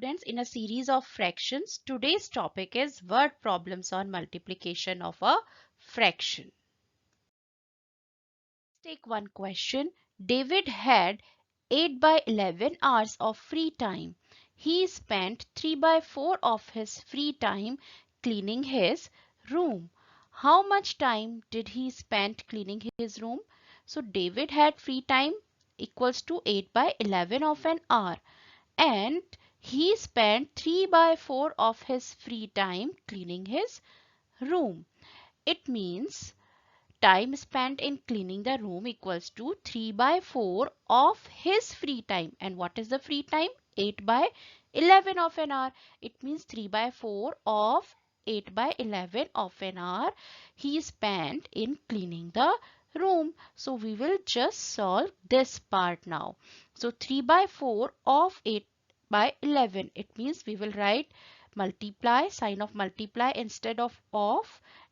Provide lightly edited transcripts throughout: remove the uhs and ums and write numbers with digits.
students, in a series of fractions. Today's topic is word problems on multiplication of a fraction. Let's take one question. David had 8 by 11 hours of free time. He spent 3 by 4 of his free time cleaning his room. How much time did he spend cleaning his room? So David had free time equals to 8 by 11 of an hour, and he spent 3 by 4 of his free time cleaning his room. It means time spent in cleaning the room equals to 3 by 4 of his free time. And what is the free time? 8 by 11 of an hour. It means 3 by 4 of 8 by 11 of an hour he spent in cleaning the room. So we will just solve this part now. So 3 by 4 of 8 by 11. It means we will write multiply, sign of multiply instead of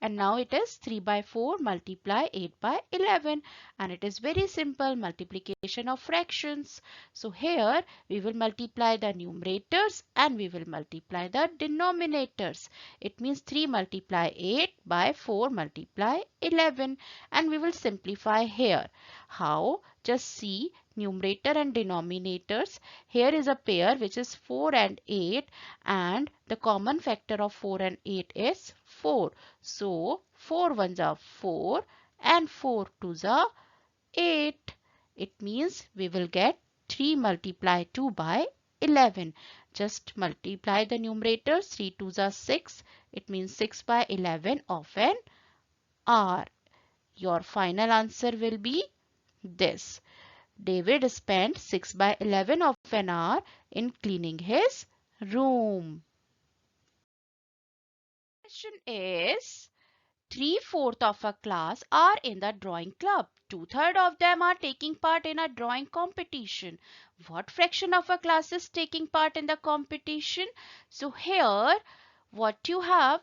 and now it is 3 by 4 multiply 8 by 11, and it is very simple multiplication of fractions. So here we will multiply the numerators and we will multiply the denominators. It means 3 multiply 8 by 4 multiply 11, and we will simplify here. How? Just see numerator and denominators. Here is a pair which is 4 and 8, and the common factor of 4 and 8 is 4. So 4 ones are 4 and 4 twos are 8. It means we will get 3 multiply 2 by 11. Just multiply the numerators. 3 twos are 6. It means 6 by 11 of an hour. Your final answer will be this. David spent 6 by 11 of an hour in cleaning his room. Question is, 3/4 of a class are in the drawing club. 2/3 of them are taking part in a drawing competition. What fraction of a class is taking part in the competition? So here what you have,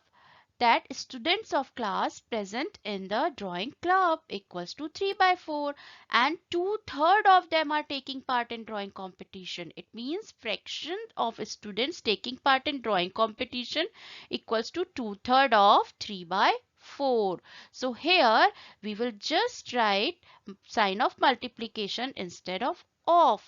that students of class present in the drawing club equals to 3 by 4, and 2/3 of them are taking part in drawing competition. It means fraction of students taking part in drawing competition equals to 2/3 of 3 by 4. So here we will just write sign of multiplication instead of.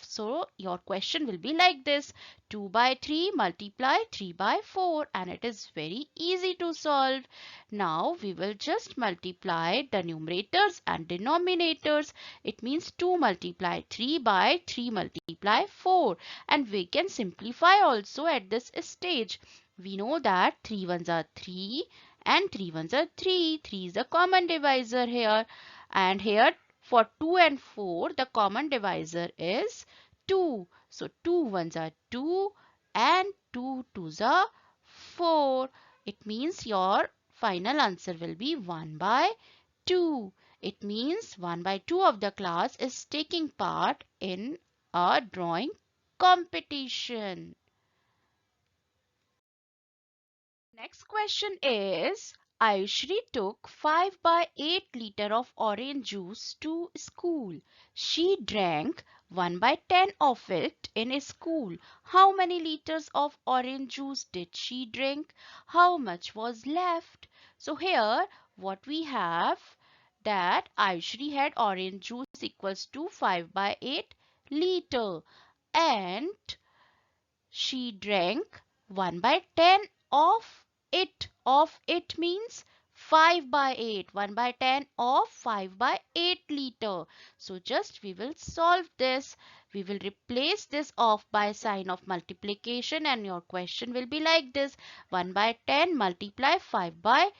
So your question will be like this: 2 by 3 multiply 3 by 4, and it is very easy to solve. Now we will just multiply the numerators and denominators. It means 2 multiply 3 by 3 multiply 4, and we can simplify also at this stage. We know that 3 ones are 3 and 3 ones are 3. 3 is the common divisor here, and here for 2 and 4 the common divisor is 2. So 2 ones are 2 and 2 twos are 4. It means your final answer will be 1 by 2. It means 1 by 2 of the class is taking part in a drawing competition. Next question is, Ayushri took 5 by 8 liter of orange juice to school. She drank 1 by 10 of it in school. How many liters of orange juice did she drink? How much was left? So here what we have, that Ayushri had orange juice equals to 5 by 8 liter, and she drank 1 by 10 of it. Of it means 5 by 8. 1 by 10 of 5 by 8 liter. So just we will solve this. We will replace this of by sign of multiplication, and your question will be like this: 1 by 10 multiply 5 by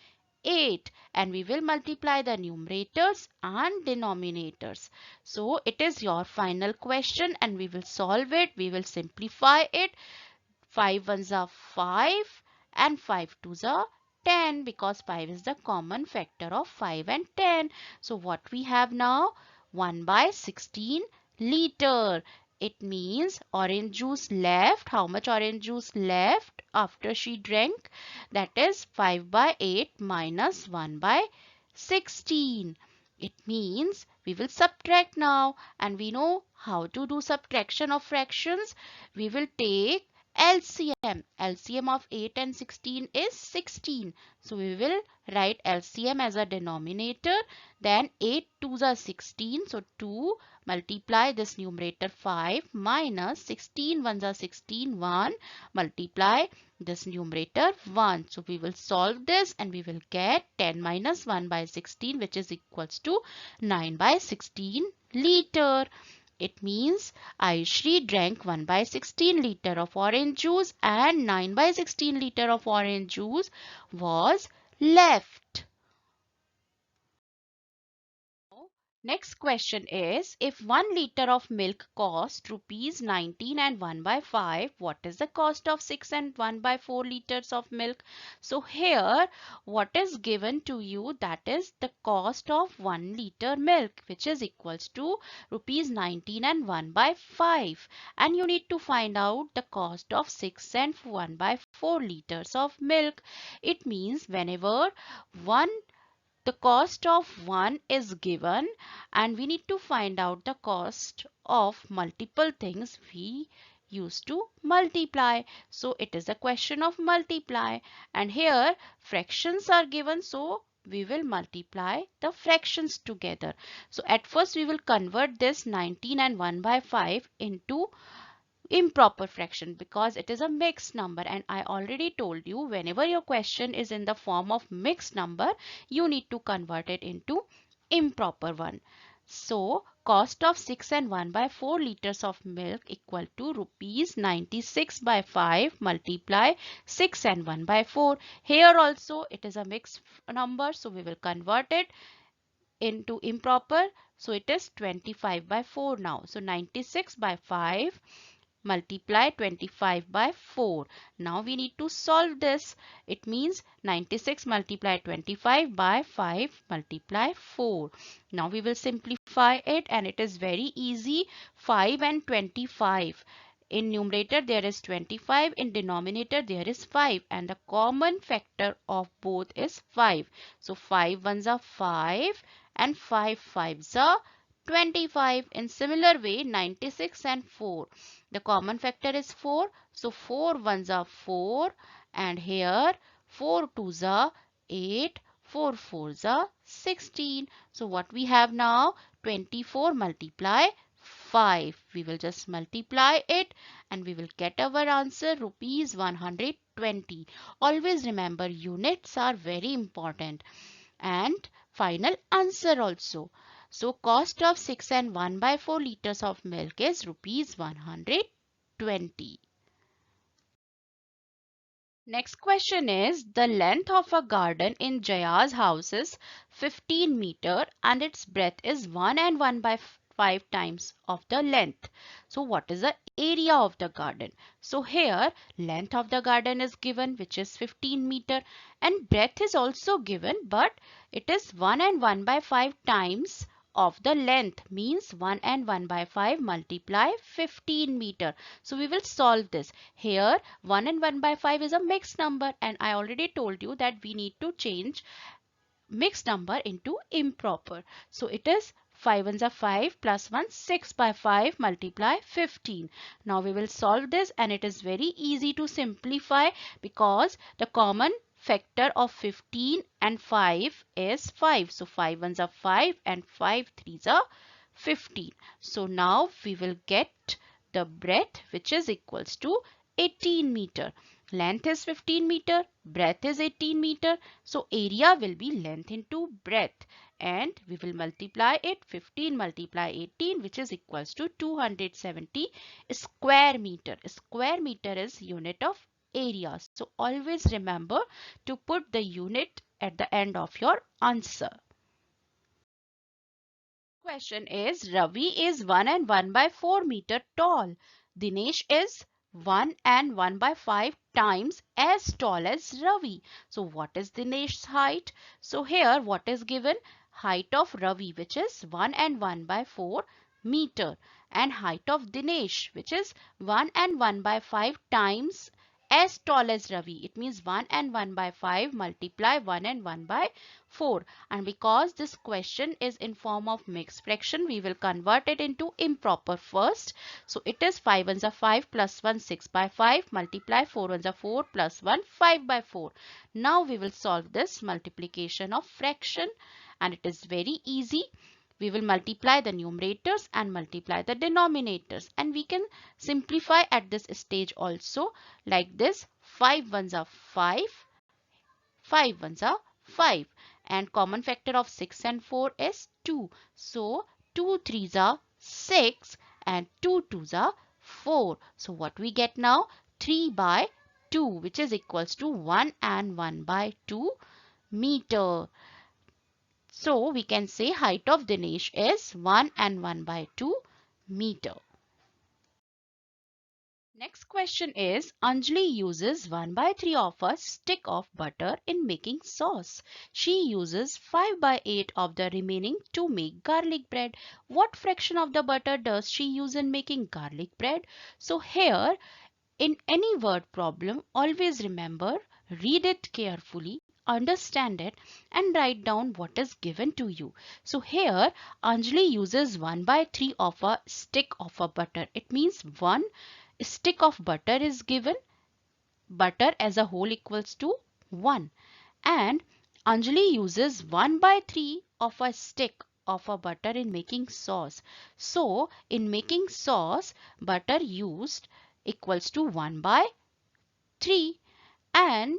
8, and we will multiply the numerators and denominators. So it is your final question, and we will solve it. We will simplify it. 5 ones are 5 and 5 twos are 10, because 5 is the common factor of 5 and 10. So what we have now? 1 by 16 liter. It means orange juice left. How much orange juice left after she drank? That is 5 by 8 minus 1 by 16. It means we will subtract now, and we know how to do subtraction of fractions. We will take LCM. LCM of 8 and 16 is 16. So we will write LCM as a denominator. Then 8 2s are 16. So 2 multiply this numerator 5 minus 16 1s are 16 1 multiply this numerator 1. So we will solve this and we will get 10 minus 1 by 16, which is equals to 9 by 16 liter. It means Ayushri drank 1 by 16 liter of orange juice and 9 by 16 liter of orange juice was left. Next question is, if 1 liter of milk cost rupees 19 and 1 by 5, what is the cost of 6 and 1 by 4 liters of milk? So here what is given to you, that is the cost of 1 liter milk, which is equals to rupees 19 and 1 by 5, and you need to find out the cost of 6 and 1 by 4 liters of milk. It means whenever one the cost of one is given and we need to find out the cost of multiple things, we used to multiply. So it is a question of multiply, and here fractions are given, so we will multiply the fractions together. So at first we will convert this 19 and 1 by 5 into improper fraction because it is a mixed number, and I already told you whenever your question is in the form of mixed number, you need to convert it into improper one. So cost of 6 and 1 by 4 liters of milk equal to rupees 96 by 5 multiply 6 and 1 by 4. Here also it is a mixed number, so we will convert it into improper. So it is 25 by 4 now. So 96 by 5 multiply 25 by 4. Now we need to solve this. It means 96 multiply 25 by 5 multiply 4. Now we will simplify it and it is very easy. 5 and 25. In numerator there is 25, in denominator there is 5, and the common factor of both is 5. So 5 ones are 5 and 5 fives are 25. In similar way 96 and 4. The common factor is 4. So 4 ones are 4 and here 4 twos are 8, 4 fours are 16. So what we have now, 24 multiply 5. We will just multiply it and we will get our answer rupees 120. Always remember units are very important, and final answer also. So cost of 6 and 1 by 4 liters of milk is rupees 120. Next question is, the length of a garden in Jaya's house is 15 meter and its breadth is 1 and 1 by 5 times of the length. So what is the area of the garden? So here length of the garden is given, which is 15 meter, and breadth is also given, but it is 1 and 1 by 5 times of the length, means 1 and 1 by 5 multiply 15 meter. So we will solve this. Here 1 and 1 by 5 is a mixed number, and I already told you that we need to change mixed number into improper. So it is 5 ones are 5 plus 1, 6 by 5 multiply 15. Now we will solve this and it is very easy to simplify because the common factor of 15 and 5 is 5. So 5 ones are 5 and 5 threes are 15. So now we will get the breadth, which is equals to 18 meter. Length is 15 meter, breadth is 18 meter. So area will be length into breadth, and we will multiply it. 15 multiply 18, which is equals to 270 square meter. Square meter is unit of area. So always remember to put the unit at the end of your answer. Question is, Ravi is 1 and 1 by 4 meter tall. Dinesh is 1 and 1 by 5 times as tall as Ravi. So what is Dinesh's height? So here what is given? Height of Ravi, which is 1 and 1 by 4 meter, and height of Dinesh, which is 1 and 1 by 5 times as tall as Ravi. It means 1 and 1 by 5 multiply 1 and 1 by 4. And because this question is in form of mixed fraction, we will convert it into improper first. So it is 5 ones are 5 plus 1 6 by 5 multiply 4 ones are 4 plus 1 5 by 4. Now we will solve this multiplication of fraction, and it is very easy. We will multiply the numerators and multiply the denominators, and we can simplify at this stage also like this. 5 ones are 5, 5 ones are 5, and common factor of 6 and 4 is 2. So 2 threes are 6 and 2 twos are 4. So what we get now? 3 by 2, which is equals to 1 and 1 by 2 meter. So we can say height of Dinesh is 1 and 1 by 2 meter. Next question is, Anjali uses 1 by 3 of a stick of butter in making sauce. She uses 5 by 8 of the remaining to make garlic bread. What fraction of the butter does she use in making garlic bread? So here, in any word problem, always remember, read it carefully, understand it, and write down what is given to you. So here Anjali uses 1 by 3 of a stick of a butter. It means 1 stick of butter is given. Butter as a whole equals to 1. And Anjali uses 1 by 3 of a stick of a butter in making sauce. So in making sauce, butter used equals to 1 by 3, and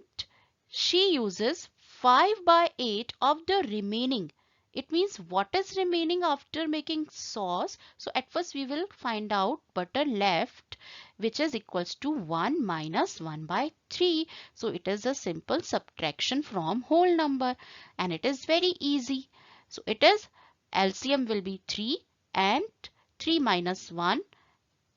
she uses 5 by 8 of the remaining. It means what is remaining after making sauce? So at first we will find out butter left, which is equals to 1 minus 1 by 3. So it is a simple subtraction from whole number, and it is very easy. So it is LCM will be 3, and 3 minus 1,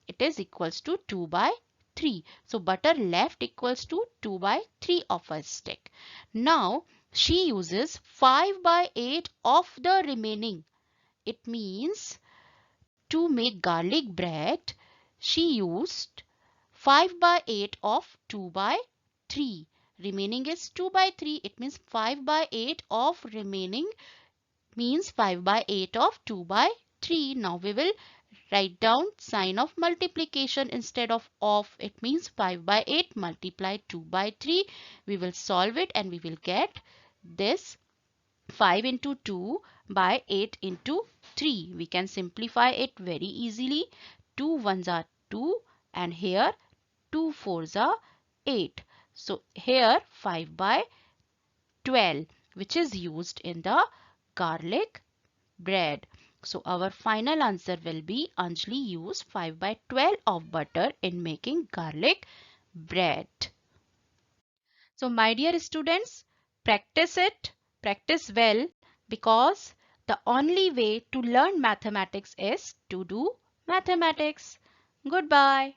it is equals to 2 by 3. So butter left equals to 2 by 3 of a stick. Now she uses 5 by 8 of the remaining. It means to make garlic bread, she used 5 by 8 of 2 by 3. Remaining is 2 by 3. It means 5 by 8 of remaining means 5 by 8 of 2 by 3. Now we will write down sign of multiplication instead of it means 5 by 8 multiply 2 by 3. We will solve it and we will get this 5 into 2 by 8 into 3. We can simplify it very easily. 2 ones are 2 and here 2 fours are 8. So here 5 by 12, which is used in the garlic bread. So our final answer will be Anjali used 5 by 12 of butter in making garlic bread. So my dear students, practice it, practice well, because the only way to learn mathematics is to do mathematics. Goodbye.